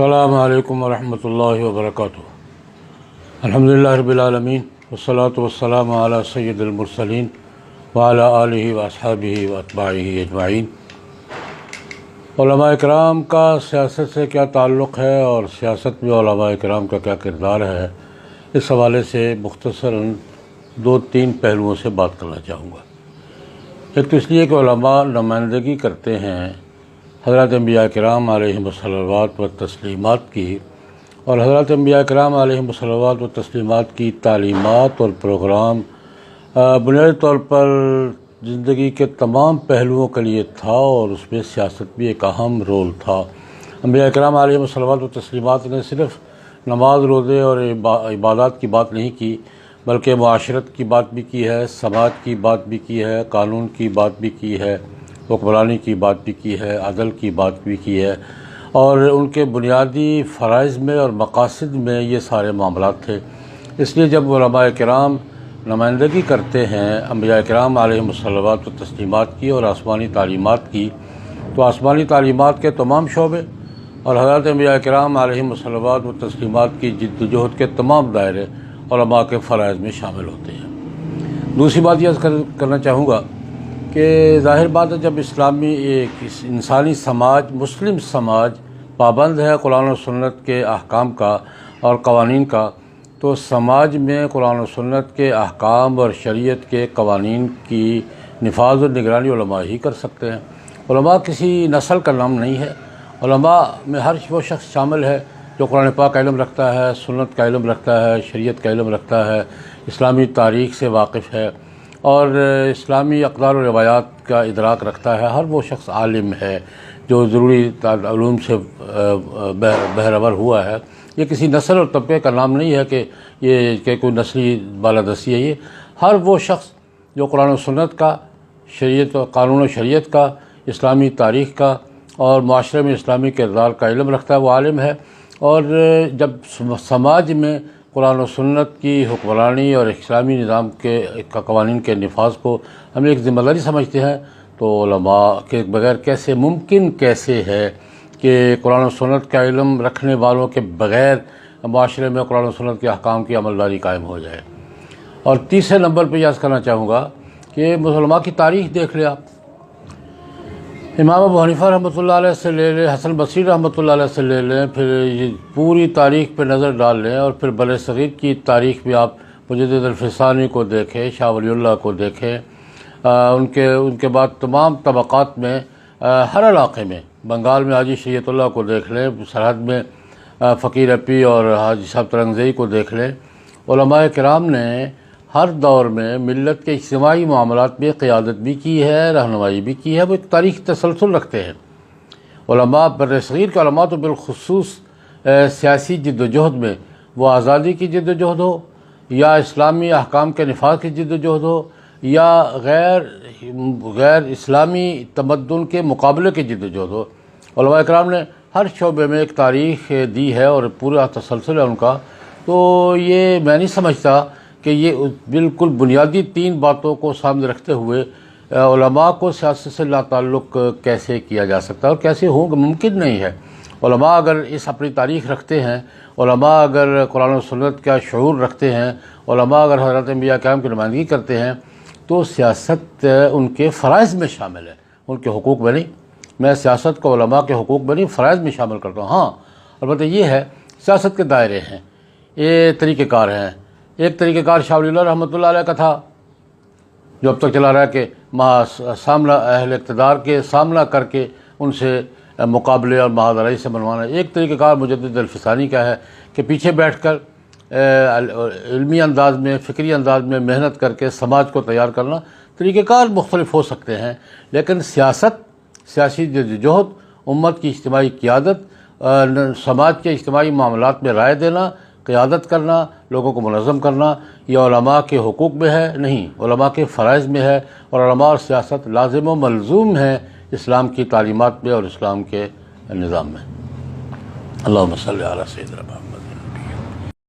السلام علیکم ورحمۃ اللہ وبرکاتہ۔ الحمدللہ رب العالمین والصلاة والسلام علی سید المرسلین وعلی آلہ واصحابہ واتباعہ اجمعین۔ علماء کرام کا سیاست سے کیا تعلق ہے اور سیاست میں علماء کرام کا کیا کردار ہے، اس حوالے سے مختصراً دو تین پہلوؤں سے بات کرنا چاہوں گا۔ ایک تو اس لیے کہ علماء نمائندگی کرتے ہیں حضرت انبیاء کرام علیہم الصلوات و تسلیمات کی، اور حضرت انبیاء کرام علیہم الصلوات و تسلیمات کی تعلیمات اور پروگرام بنیادی طور پر زندگی کے تمام پہلوؤں کے لیے تھا، اور اس میں سیاست بھی ایک اہم رول تھا۔ انبیاء کرام علیہم الصلوات و تسلیمات نے صرف نماز، روزے اور عبادات کی بات نہیں کی، بلکہ معاشرت کی بات بھی کی ہے، سماج کی بات بھی کی ہے، قانون کی بات بھی کی ہے، حکمرانی کی بات بھی کی ہے، عدل کی بات بھی کی ہے، اور ان کے بنیادی فرائض میں اور مقاصد میں یہ سارے معاملات تھے۔ اس لیے جب علماء کرام نمائندگی کرتے ہیں انبیاء کرام علیہم الصلوات و تسلیمات کی اور آسمانی تعلیمات کی، تو آسمانی تعلیمات کے تمام شعبے اور حضرت انبیاء کرام علیہم الصلوات و تسلیمات کی جد و جہد کے تمام دائرے علماء کے فرائض میں شامل ہوتے ہیں۔ دوسری بات یہ کرنا چاہوں گا کہ ظاہر بات ہے، جب ایک انسانی سماج، مسلم سماج پابند ہے قرآن و سنت کے احکام کا اور قوانین کا، تو سماج میں قرآن و سنت کے احکام اور شریعت کے قوانین کی نفاذ و نگرانی علماء ہی کر سکتے ہیں۔ علماء کسی نسل کا نام نہیں ہے، علماء میں ہر وہ شخص شامل ہے جو قرآن پاک کا علم رکھتا ہے، سنت کا علم رکھتا ہے، شریعت کا علم رکھتا ہے، اسلامی تاریخ سے واقف ہے اور اسلامی اقدار و روایات کا ادراک رکھتا ہے۔ ہر وہ شخص عالم ہے جو ضروری علوم سے بہرور ہوا ہے۔ یہ کسی نسل اور طبقے کا نام نہیں ہے کہ کوئی نسلی بالادستی ہے۔ یہ ہر وہ شخص جو قرآن و سنت کا، شریعت و قانون و شریعت کا، اسلامی تاریخ کا اور معاشرے میں اسلامی کردار کا علم رکھتا ہے، وہ عالم ہے۔ اور جب سماج میں قرآن و سنت کی حکمرانی اور اسلامی نظام کے قوانین کے نفاذ کو ہم ایک ذمہ داری سمجھتے ہیں، تو علماء کے بغیر کیسے ہے کہ قرآن و سنت کا علم رکھنے والوں کے بغیر معاشرے میں قرآن و سنت کے احکام کی عملداری قائم ہو جائے۔ اور تیسرے نمبر پہ یاد کرنا چاہوں گا کہ علماء کی تاریخ دیکھ لیں آپ، امام ابو حنیفہ رحمۃ اللہ علیہ سے لے لیں، حسن بصری رحمۃ اللہ علیہ سے لے لیں، پھر یہ پوری تاریخ پہ نظر ڈال لیں، اور پھر بر صغیر کی تاریخ بھی آپ مجدد الفسانی کو دیکھیں، شاہ ولی اللہ کو دیکھیں، ان کے بعد تمام طبقات میں ہر علاقے میں، بنگال میں حاجی شریعت اللہ کو دیکھ لیں، سرحد میں فقیر اپی اور حاجی صاحب ترنگزئی کو دیکھ لیں۔ علماء کرام نے ہر دور میں ملت کے اجتماعی معاملات میں قیادت بھی کی ہے، رہنمائی بھی کی ہے، وہ ایک تاریخ تسلسل رکھتے ہیں۔ علماء بر صغیر کے علماء تو بالخصوص سیاسی جد و جہد میں، وہ آزادی کی جد و جہد ہو یا اسلامی احکام کے نفاذ کی جد و جہد ہو یا غیر اسلامی تمدن کے مقابلے کی جد و جہد ہو، علماء کرام نے ہر شعبے میں ایک تاریخ دی ہے اور پورا تسلسل ہے ان کا۔ تو یہ میں نہیں سمجھتا کہ یہ بالکل بنیادی تین باتوں کو سامنے رکھتے ہوئے علماء کو سیاست سے لا تعلق کیسے کیا جا سکتا ہے اور کیسے ہوگا، ممکن نہیں ہے۔ علماء اگر اس اپنی تاریخ رکھتے ہیں، علماء اگر قرآن و سنت کا شعور رکھتے ہیں، علماء اگر حضرت انبیاء کرام کی نمائندگی کرتے ہیں، تو سیاست ان کے فرائض میں شامل ہے، ان کے حقوق میں نہیں۔ میں سیاست کو علماء کے حقوق میں نہیں، فرائض میں شامل کرتا ہوں۔ ہاں البتہ یہ ہے، سیاست کے دائرے ہیں، یہ طریقہ کار ہیں۔ ایک طریقہ کار شاہ ولی اللہ رحمۃ اللہ علیہ کا تھا، جو اب تک چلا رہا ہے کہ سامنا اہل اقتدار کے سامنا کر کے ان سے مقابلے اور محاذرائی سے منوانا۔ ایک طریقہ کار مجدد الفسانی کا ہے کہ پیچھے بیٹھ کر علمی انداز میں، فکری انداز میں محنت کر کے سماج کو تیار کرنا۔ طریقہ کار مختلف ہو سکتے ہیں، لیکن سیاسی جدوجہد، امت کی اجتماعی قیادت، سماج کے اجتماعی معاملات میں رائے دینا، قیادت کرنا، لوگوں کو منظم کرنا، یہ علماء کے حقوق میں ہے نہیں، علماء کے فرائض میں ہے، اور علماء اور سیاست لازم و ملزوم ہے اسلام کی تعلیمات میں اور اسلام کے نظام میں۔ اللہم صلی علی سیدنا محمد۔